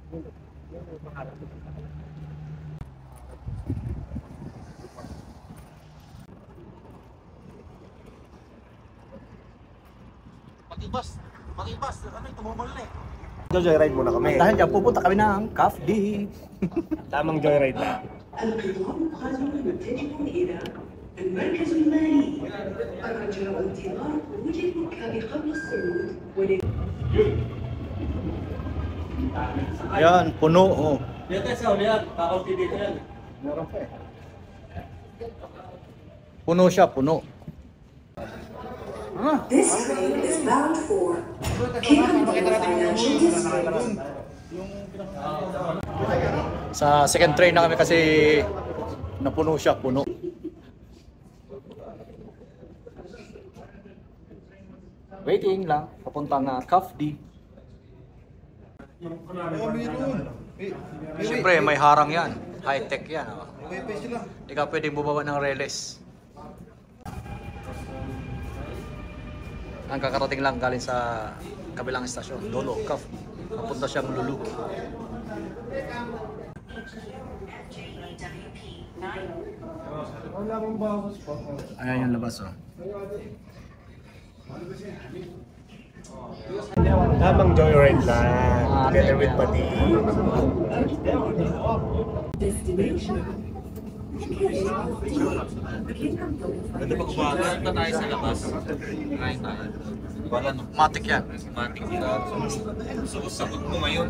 Matibas. Matibas. Ano ito? Tumumol na eh. Joyride muna kami. Dahil dyan, pupunta kami ng CAFD. Tamang joyride na. القطار القادم متجه إلى المركز المالي. الرجاء انتظار خروج الركاب قبل الصعود. Ayan, puno. Oh. Dito sa ulihan, kakunti dito yan. Puno siya, puno. This train is bound for Kingdom Financial District. Sa second train na kami kasi napuno siya, puno. Waiting lang, papunta na CAFD. Siyempre, may harang yan. High-tech yan. Oh. Hindi ka pwedeng bumaba ng reles. Ang kakarating lang galing sa kabilang istasyon, Dolo, CAFD. Papunta siyang Lulu. Ayan yung labas, oh. Tamang joyride lang. Together with Pati. Destination. Ito pag umaga na tayo sa labas. Kain tayo. Wala no. Matik yan. Matik yan. Sagot mo ngayon.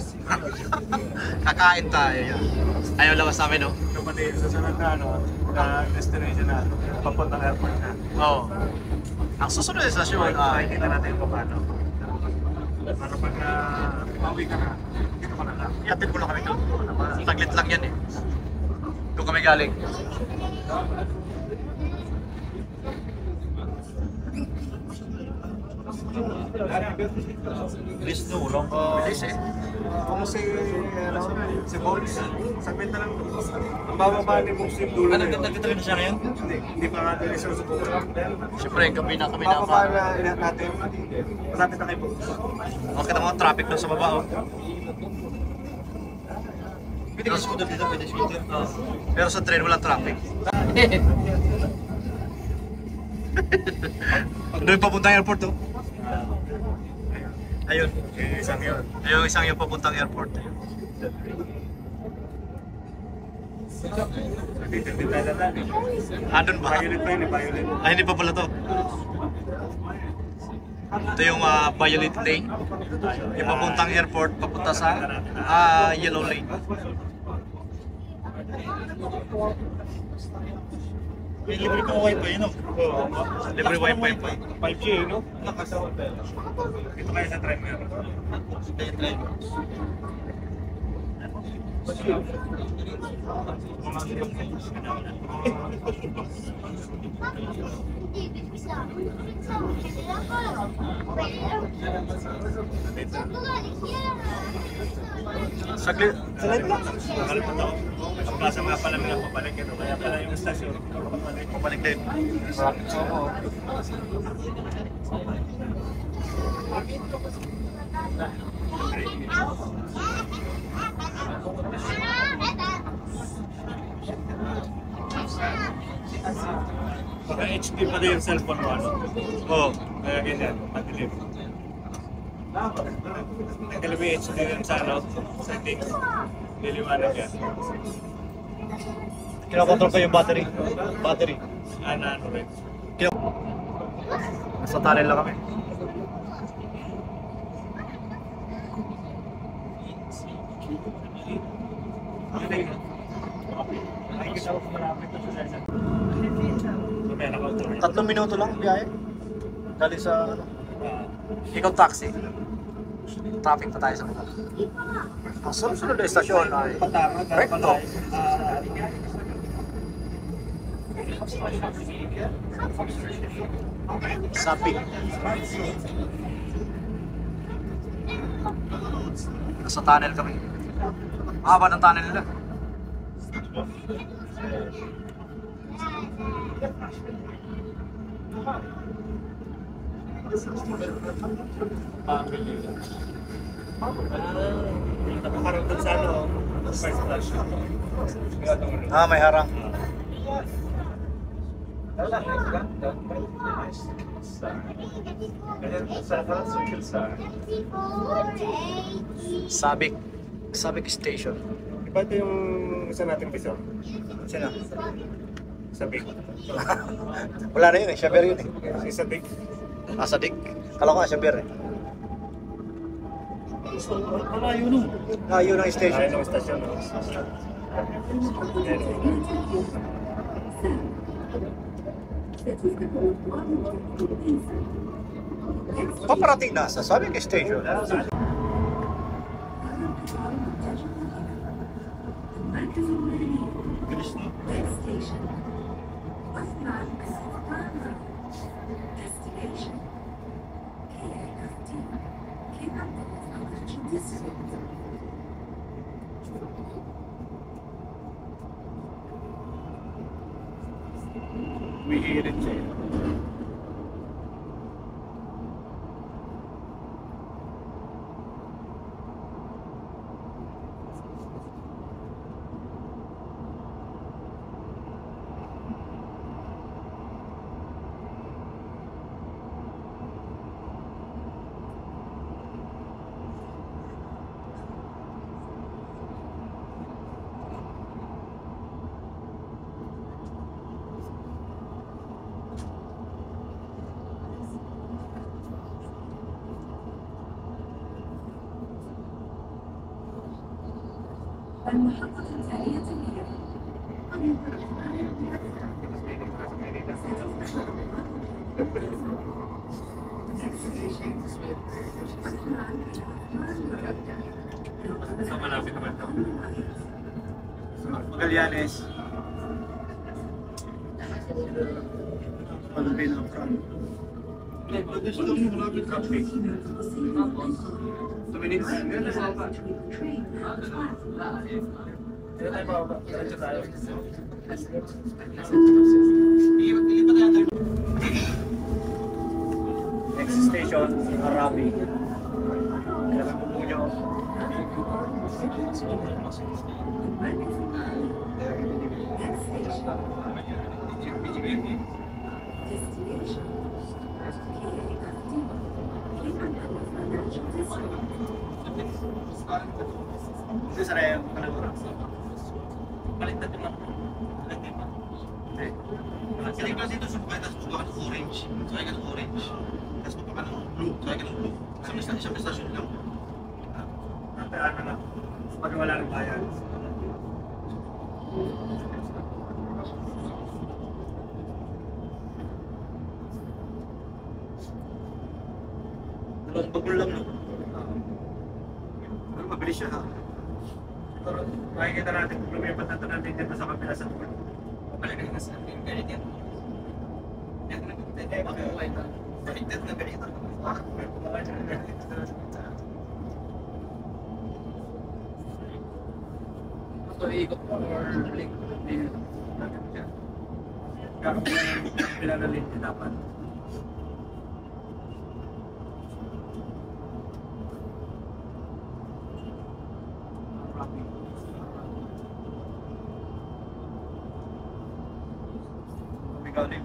Kakain tayo yan. Ayaw labas namin, no? Ito pati sa sunod na na destination na papuntang airport na. Oo. Ang susunod na istasyon, Makikita natin kung paano. Para pag pauwi ka na, dito ka na lang. iatid mo lang kami doon. Taglit lang yan, eh. Doon kami galing. Bilis nyo, ulang ka. Bilis, eh. Kung si Bones, sabihin na lang, ang bababa ni Bones yung dulo Ano, na yun. nagtitry na siya ngayon? Hindi pa nga dali sa susubukan. Siyempre, gabi na kami na. Bababa na ilan natin, malapit na kay Bones. Okay na mga traffic doon sa baba, oh. Pwede ka scooter dito, pwede scooter. Pero sa train walang traffic. Doon papuntang airport, oh. Ayun. Isang yun. Ayun, isang yung papuntang airport. Dito, hindi tayo natin. Andun ba? Violet pa yun, Violet. Ay, hindi pa pala to. Ito yung Violet Lane. Yung papuntang airport, papunta sa Yellow Lane. May libre kong wifi, no? Oo. Libre wifi pa. 5G, no? Dito kayo sa try mo yan. Saglit. Nakalimutan ako. Ang plaza nga pala nila papalik ito. Kaya pala yung stasyon. Pabalik din. Oo. Baka HD pa rin yung cellphone mo, ano? Oo. Kaya ganyan, madilim. Tanggalin mo yung HD rin sa ano, settings. Liliwanag yan. Kinakontrol ko yung battery. Battery. Ano rin. Nasa tunnel lang kami. Nakikita ko malapit na sa session. Mamaya naka-auto. 3 minuto lang biyahe. Galing sa ano. Ikaw taxi. Traffic pa tayo sa mga. Ang sunod na estasyon ay Recto. Sapi. Nasa tunnel kami. Mahaba ng tunnel nila. nakaharap dun sa ano, first class. Ah, may harang. Sabik Station. Iba ito yung isa nating piso. Sino? Sabik. Wala na yun eh, Xavier yun eh. Si Sabik. Ah, Sadik. Kala ko nga Xavier eh. Malayo nun. Ah, yun ang station. Ayun ang stasyon. No? Paparating na sa Sabik Station. Umihirit siya. المحطة التالية هي So, malapit naman ito. Magallanes. Malapit na front. Gusto mo malapit traffic. 2 minutes. Next station, Arabi. Kailangan po nyo. Ito sa rin, Baliktad naman. Kasi kasi ito sumakay, tapos buka ka ng orange. Sakay ka ng orange. Tapos buka ka ng blue. Sakay ka ng blue. Isang station lang. ano na, pag wala ng bayan. Dalawang bagul lang, no? Pero mabilis siya ha. Pero makikita natin kung lumipat na ito natin dito sa kapila sa tukul. Baliktad na sa akin. Ganyan yan. Baliktad na baliktad. Ito iikot or link. Kapila na link dapat. Ikaw din.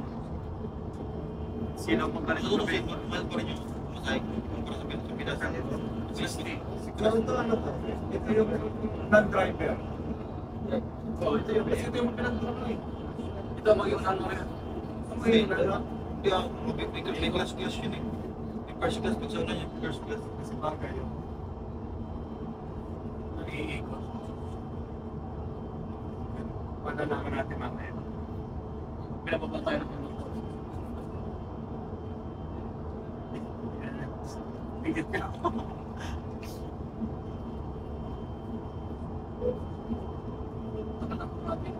Sino ang pagkalit Siguro ng kasi mahal pa rin yung masay para sa Pinas. Pero ito ano to? Ito yung non-driver. Oh, ito yung pinag-drop eh. Ito maging ano rin. Hindi, hindi ako. May class yun eh. May first class pag sa una niya. First class. Kasi bagay yun. Nag-iikot. Panalaman natin mamaya. Pinapabal tayo ng ano. Pigit ka. Nakatakot natin.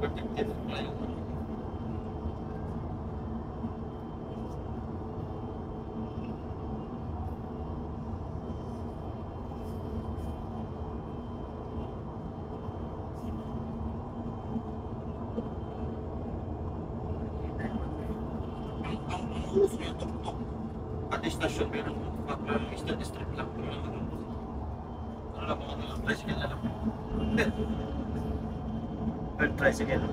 Protected. Malayo. Ang uso yung tuk-tuk. Pati stasyon meron. Pag strip lang. Wala po kami. Tricycle na lang. Third tricycle.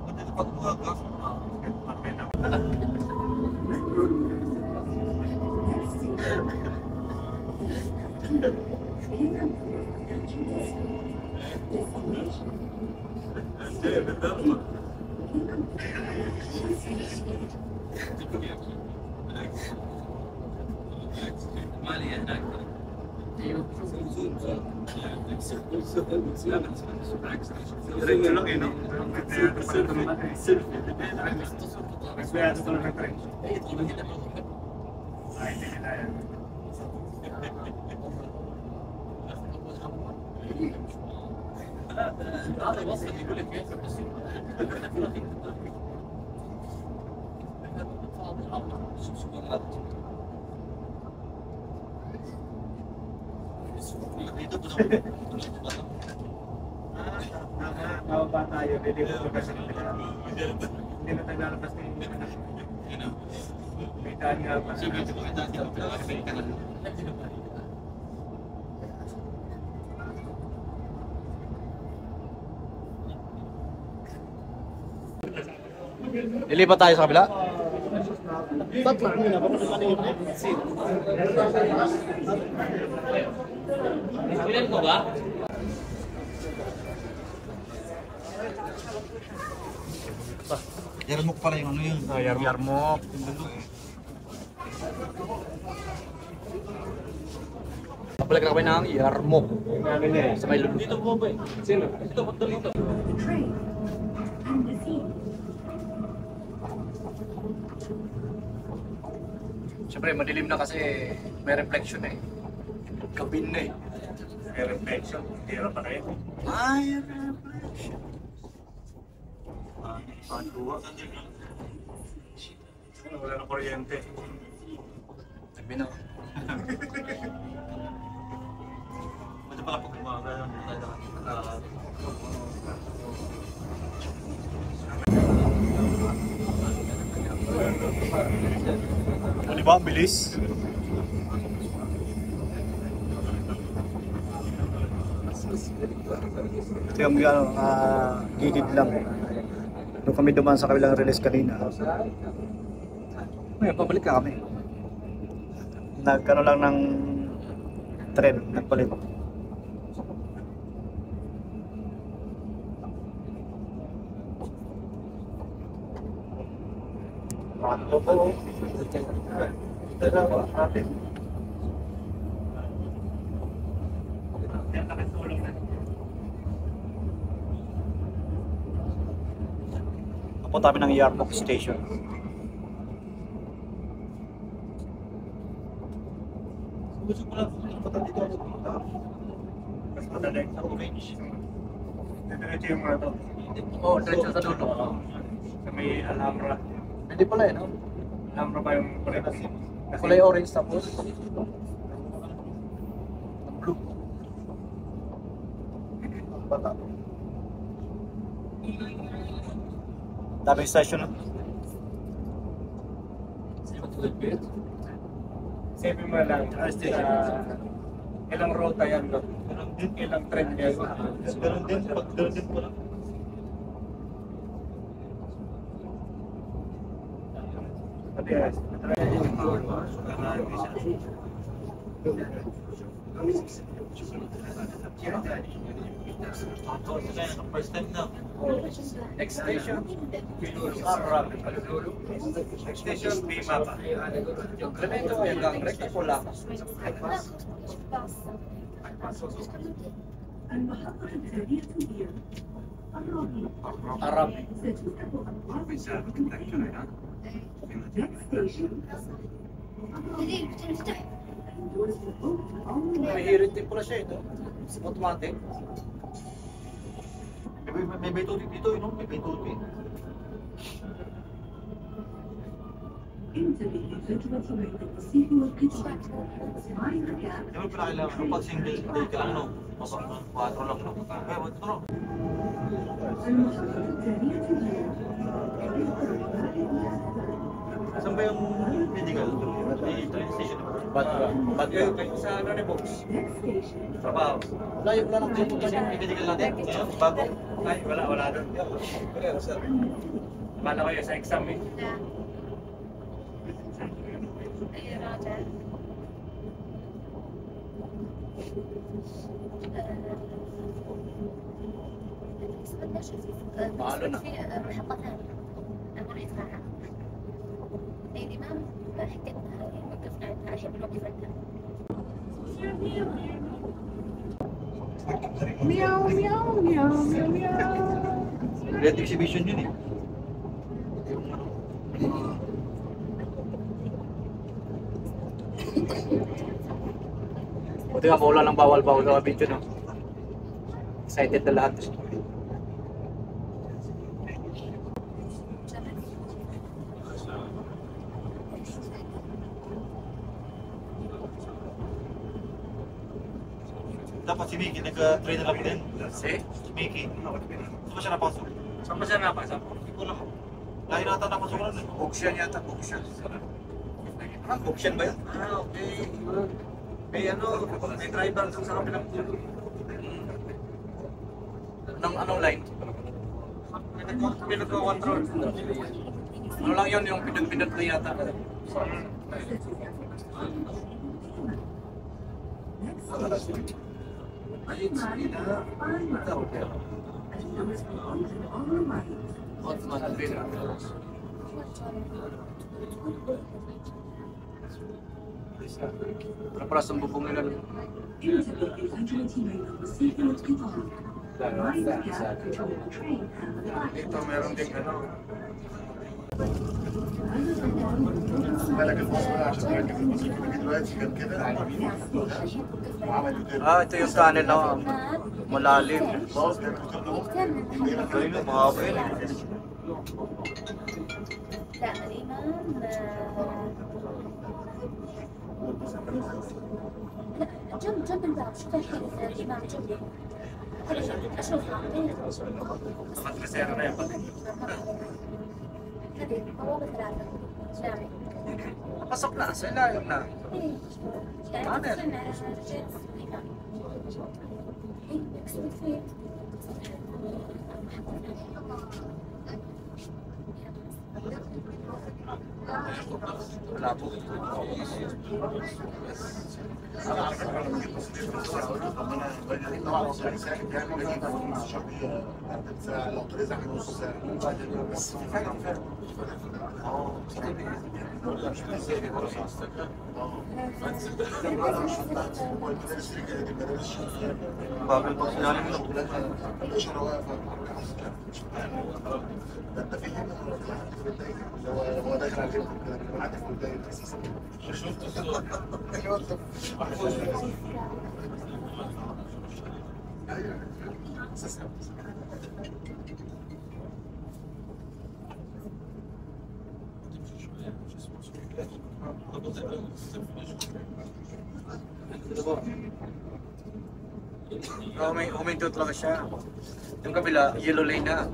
Ba't ito pag buhaga? مالي هناك Diretso lang eh, no? سيلفي Nagbayado ko lang ng train. Ay, hindi nila yan. هذا وصف يقول لك كيف Dito po Mababa tayo, hindi ko kasi hindi na naglalabas ng may daan nga pa. Sige, ito po kita. Dito po kita. Lilipat tayo sa kabila. Ilan ko ba? Yarmuk pala yung ano yun. Yarmok. Balik na kami ng Yarmok. Ano niya eh. Sa may lulong. Dito po ba eh? Sino? Dito po dito. The train and the sea. Siyempre, madilim na kasi may reflection eh. Gabi na eh. May reflection. Tira pa kayo. Ay, reflection. Wala na kuryente. Sabi na. Ito pala pag bumaga. Di ba? Ang bilis. Ito yung gilid lang. Doon kami dumaan sa kabilang release kanina. Ngayon, pabalik na kami. Nagkano lang ng tren, nagpalit. Papunta kami ng Yarmok Station. Gusto ko lang punta dito ako punta. Mas madali sa orange. Diretso yung mga to. Oo, diretso sa dulo. Sa may Alhambra. Hindi pala eh, no? Alhambra ba yung kuryente? Kulay orange tapos. Blue. Bata. Daming station, no? Sabi mo lang, ilang ruta yan, no? Ilang train yan. Ganun din, pag ganun din pala. Pati yes. First time na. Next station, Next station, Bimapa. Clemento, hanggang Recto Pula. المحطة التالية هي الرابعة. Arab. Next station. May hirit din pala siya ito. Automatic. May betutik dito, no? May betutik. Di ba pala kailangan kapag single day ka lang, no? Pasok na, 4 lang, no? Kaya, ito, no? Saan ba yung medical? May train station. Ba't ba? Ba't ba? Sa ano ni Box? Trabaho. Layo na lang dito. Kasi yung medical natin, yun, bago. Ay, wala doon. Bala kayo sa exam eh. Paano na? محطة ثانية أنا رحت معها أي الإمام حكتنا وقفنا عندها الحين بنوقف عندها Red exhibition yun eh. Buti nga maulan ng bawal-bawal na video, no? Excited na lahat. Dapat si Mickey, nag-train na lang din. Si? Mickey. Saan ba siya napasok? Saan ba siya napasok? Hindi ko lang. Lahi na ata napasok ko lang. Boksyan yata, boksyan. Ah, Boksyan ba yan? Ah, okay. May ano, may driver doon sa kabilang pulo. Ng anong line? May nagko-control. Ano lang yun, yung pinag-pinag na yata. Ayun, sige na. Hotman Alvin. Para sa bubong nila. Dito meron ding ano. بالك المصنع عشان تركب الموسيقى اللي دلوقتي كان كده وعملوا كده Ah, ito yung tunnel na malalim. خلاص بيعملوا كده Galing na, mahaba yun eh. لا الإمام لا جنب الباب شوف الحين الإمام جنبي أشوفها Matresero na yan. هذه بوابة 3 جامع Pasok na, sa ilalim na. يعني تدخلنا على رجال الإمام إيه مكسوف فيه Wala po. طبعا هو سؤال سهل يعني لكن نص شهرية ساعة لو طلع نص ساعة بس في فرق المدارس رجالة المدارس شغالة Bagal pag sinabi mo. الإشارة واقفة ده انت في هنا هو داخل على الهيلتون كده كده معدي في البداية اساسا شفت الصور ايوه اساسا Huminto talaga siya. Yung kabila, yellow lane na.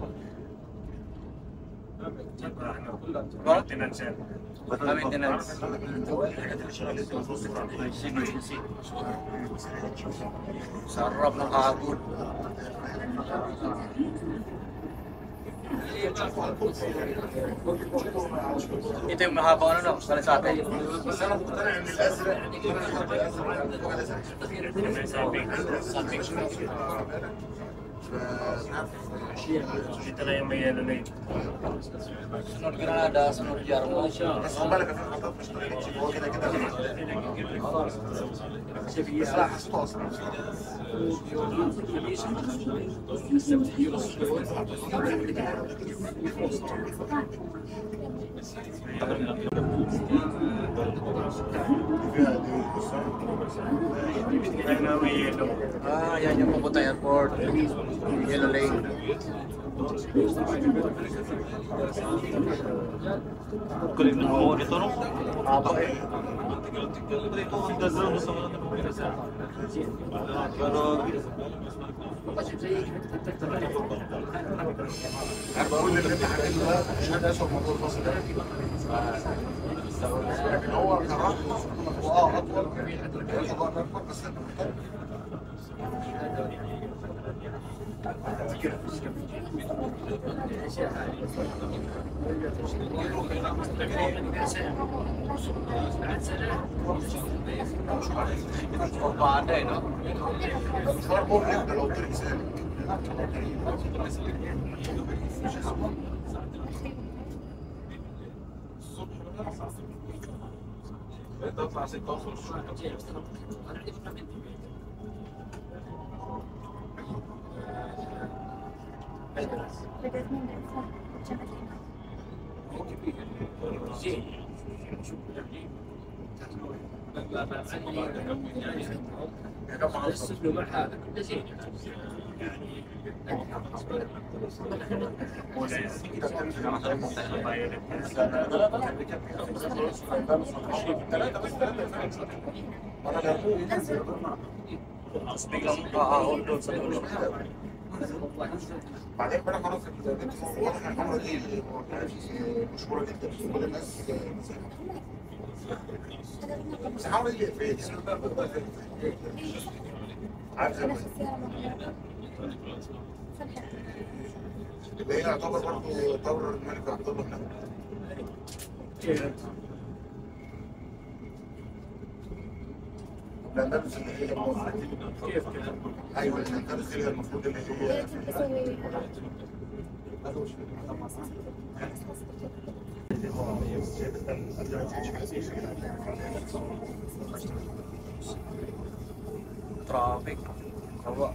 Maintenance yan. Maintenance. Emergency. Sarap ng hagod. Ito yung mahabang ano no, para sa atin. بس انا مقتنع ان الازرق Dito na yung may yellow lane. Sunod Granada, sunod Yarmo. بس خد بالك في خطط مش طريقة هو كده كده بس لا حسيته اصلا Ayun na may yellow. Ah, yan yung pupunta airport. Yellow lane. Kulit ng buo nito, no? Haba eh. Ito ang gagawin sa mga pero بقول اللي انت حكيته ده مش هذا اسوء موضوع الفصل ده لكن هو كراح هو اطول هياخد وقت اكبر بس انت محتاج المشوار مرهق ده لو طريق سالك تطلع 6 اوصل بعدين بقى خلاص البنت واضح ان الحمرا دي مشهوره جدا في كل الناس بس الحمرا دي فين؟ عارف اللي هي يعتبر برضه طور الملك عبد الله هناك الاندلس اللي هي ايوه الاندلس اللي هي المفروض اللي هي Traffic. Haba.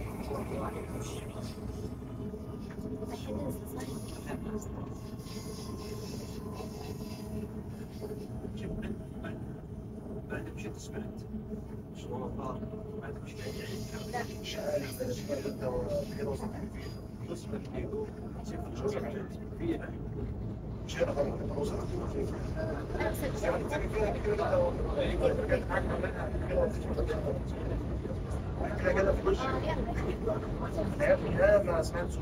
مش هنا طبعا انت وصلت كده كده في وشك ما سمعتش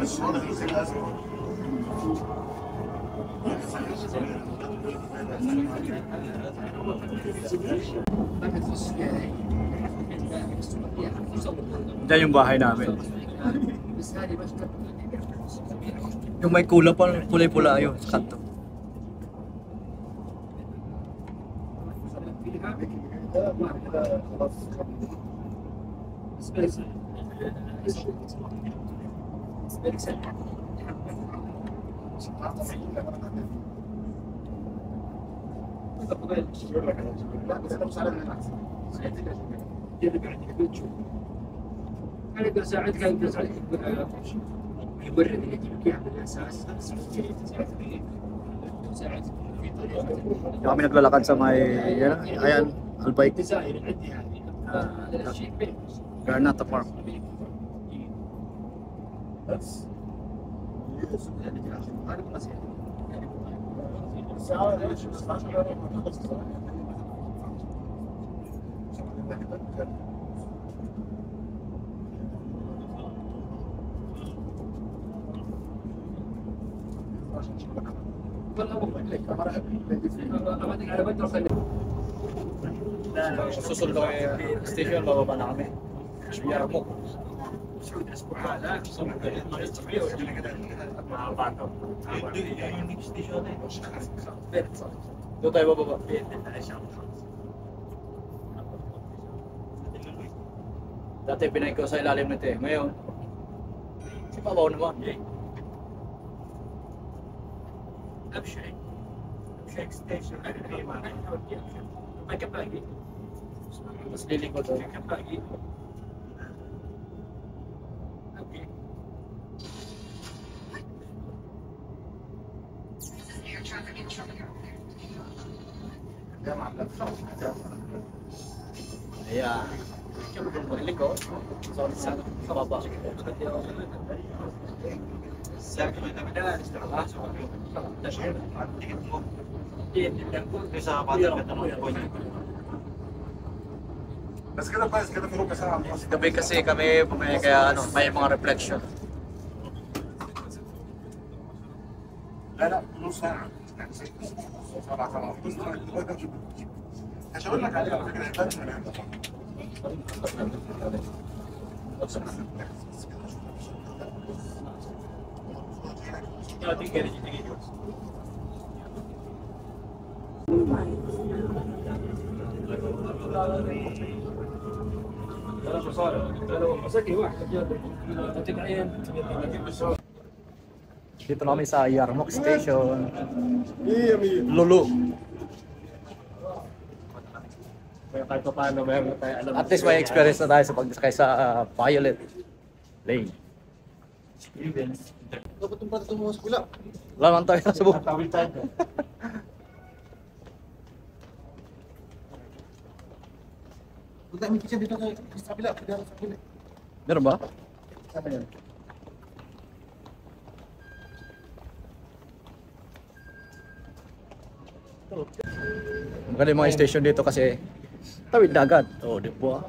بس واضح ان في ازمه Diyan yung bahay namin. Yung may kulay pula yun sa kanto. أنا أقدر أساعدك أقدر أساعدك يورد اللي يجيبك إياه من الأساس أساعدك في طريقة Kami naglalakad sa may, ayan, Albay, الديزاين عندي يعني هذا الشيء كبير Garnata Farm. بس هذا بسيط الساعه ليش 16 ما تخلص Susunod kami station, bababa na kami. Biyara po. Shooters po hala. So, mga bato. Yung next station eh. Doon tayo bababa. Dati pinay ko sa ilalim nito eh. Ngayon, si Pabaw naman. Upshake. Upshake station. May kapagi. Mas liling ko doon. May kapagi. Okay. Ayan. Marilig ko. Sa baba. Sabi ko kami na, tingin mo. Sa bata ka tanong ko niya. بس كده كويس كده في ربع ساعة خلاص. Gabi kasi kami bumili kaya ano, may mga reflection. لا لا نص ساعة يعني 7 خلاص مش هقول لك عليها على فكرة البنك من عندك Dito na kami sa Yarmouk Station. Lulu. Kahit pa paano, mayroon tayo alam. At least may experience na tayo sa pagsakay sa Violet Lane. dapat yung pati mo sa kula. Wala naman tayo sa buhay. Tawid tayo. Kung tayo may kitchen dito sa kabila, pwede ako sa kabila. Meron ba? Sama yan. Maganda yung mga station dito kasi tawid dagat. Oh, di ba?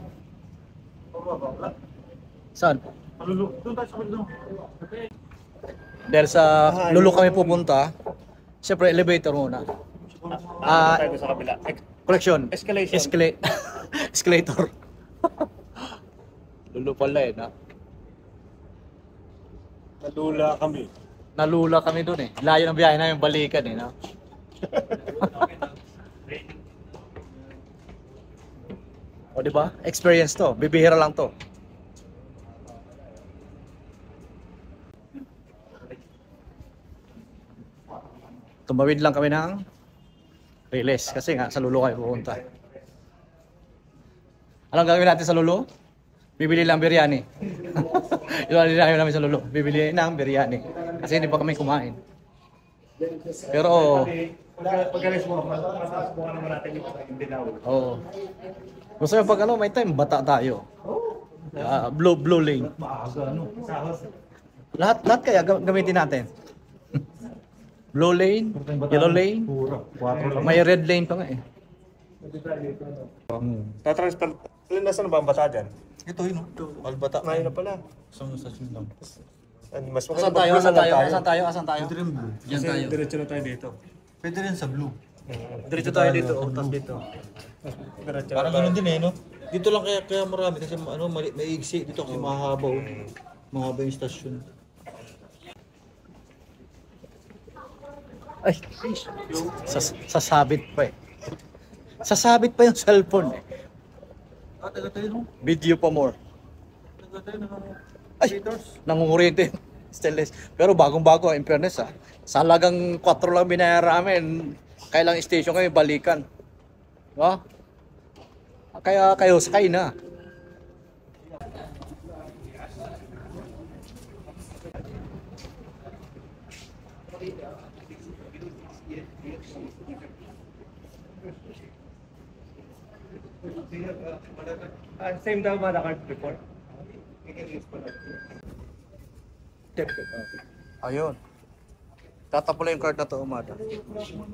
Saan? Doon tayo sa kabila. Dahil sa Lulu kami pupunta, siyempre elevator muna. Tayo sa kabila. Correction. Escalation. Escalator. Lulu pala eh, na. Nalula kami. Nalula kami dun eh. Layo ng biyahe namin balikan eh, no? O di ba? Experience to. Bibihira lang to. Tumawid lang kami ng Riles kasi nga sa Lulu kayo pupunta. Anong gagawin natin sa Lulu? Bibili lang biryani. Yun ang namin sa Lulu. Bibili ng biryani. Kasi hindi pa kami kumain. Pero Pagkalis mo, masubukan naman natin yung dinaw. oo. Gusto nyo pag ano, may time, bata tayo. Blue lane. Lahat kaya gamitin natin. Blue lane, yellow lane, may red lane pa nga eh. Tatransfer. Nasaan ba ang bata dyan? Ito yun, Albata. Ngayon na pala. Isang station lang. Mas Asan tayo? Asan tayo? Yan tayo. Diretso na tayo dito. Pwede rin sa blue. Diretso tayo dito. Tapos dito. Diretso Parang ganun din eh, no? Dito lang kaya marami kasi ano, maigsi. Dito kasi mahaba. Mahaba yung station. Ay, sasabit pa eh. Sasabit pa yung cellphone eh. Taga tayo, no? Video pa more. Taga tayo na Ay, nangunguryente yung stainless. Pero bagong-bago, in fairness ah. Sa halagang 4 lang binayara namin, kailang station kayo balikan. Diba? Kaya kayo sakay na. Same daw ba the card before? Ayun. Tatapula yung card na to, umada.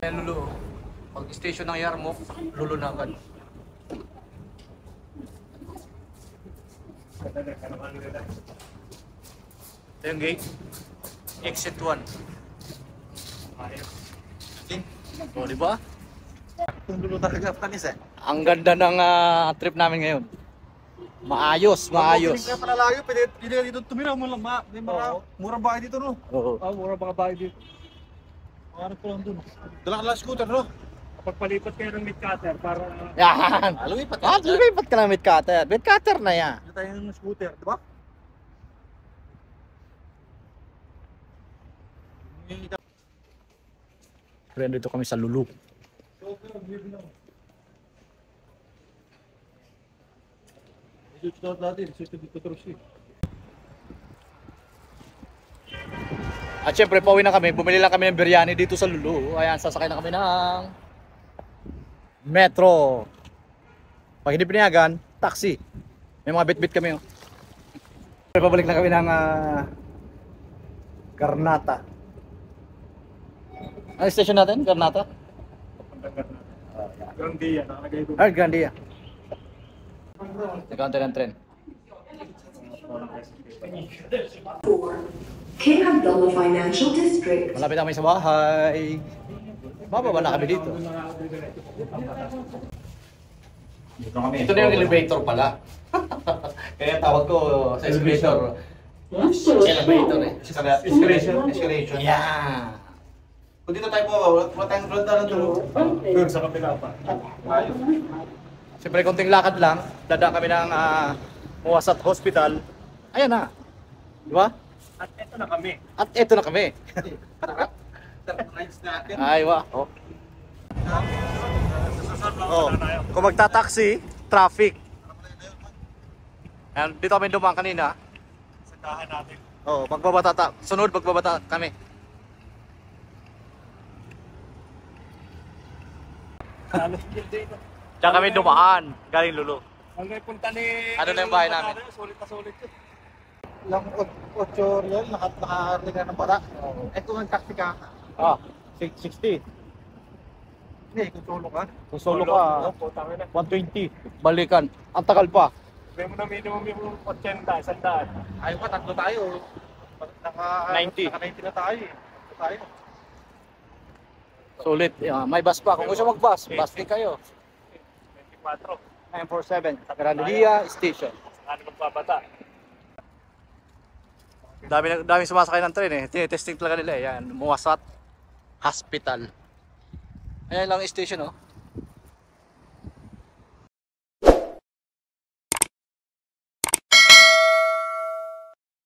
Lulu. Pag station ng Yarmouk, Lulu na agad. Ito yung gate. Exit 1. O, di ba? Lulu talaga panis eh. Ang ganda ng trip namin ngayon. Maayos, maayos. Kaya pala layo, pwede dito tumira mo lang. May Oo. murang bahay dito, no? Oo. Murang mga bahay dito. Pangarap ko lang dun. Dala ka lang scooter, no? Kapag palipat kayo ng meat cutter para Yan. Lumipat Lumipat ka ng meat cutter. Meat cutter na yan. Dito tayo ng scooter, di ba? Friend, dito kami sa Lulu. Dito natin, dito terus eh. At syempre, pauwi na kami. Bumili lang kami ng biryani dito sa Lulu. Ayan, sasakay na kami ng metro. Pag hindi pinayagan, taxi. May mga bit-bit kami. Oh. Pabalik na kami ng Garnata. Ano station natin? Garnata? Grandia, nakalagay doon. Grandia. Nagkantay ng tren. 4. King Abdullah Financial District. Malapit na kami sa bahay. Bababa na kami dito. Ito na yung elevator pala. Kaya tawag ko sa escalator. Elevator eh. Escalation. Yeah. Kung dito tayo po, wala tayong road na doon. Doon sa kapila pa. Siyempre, konting lakad lang. Dadaan kami ng Muwasat Hospital. Ayan na. Di ba? At eto na kami. At eto na kami. Rides natin. Ay, wa. Oh. Oh. Kung magta-taxi, traffic. Ayan, dito kami dumaan kanina. Sadahan natin. Oh, sunod magbabata kami. Halos yun dito. Diyan kami dumaan, galing Lulu. Hanggang punta ni... Ano na yung bahay namin? Sulit na sulit yun. Lang 8 real, nakarinig na ng bata. Eh kung taxi ka, Ah, 60. hindi, kung solo ka. Kung solo ka, Putang ina. 120. Balikan. Ang tagal pa. Sabi mo na minimum yung 80, 100. Ayaw ka, tatlo tayo. 90. Naka 90 na tayo eh. Tatlo tayo. Sulit. May bus pa. Kung gusto mag-bus, bus din kayo. 24. 947, Grandia Station. Ano magbabata? Dami sumasakay ng tren eh. Tinetesting talaga nila eh. Yan, Muwasat Hospital. Ayan lang yung station oh.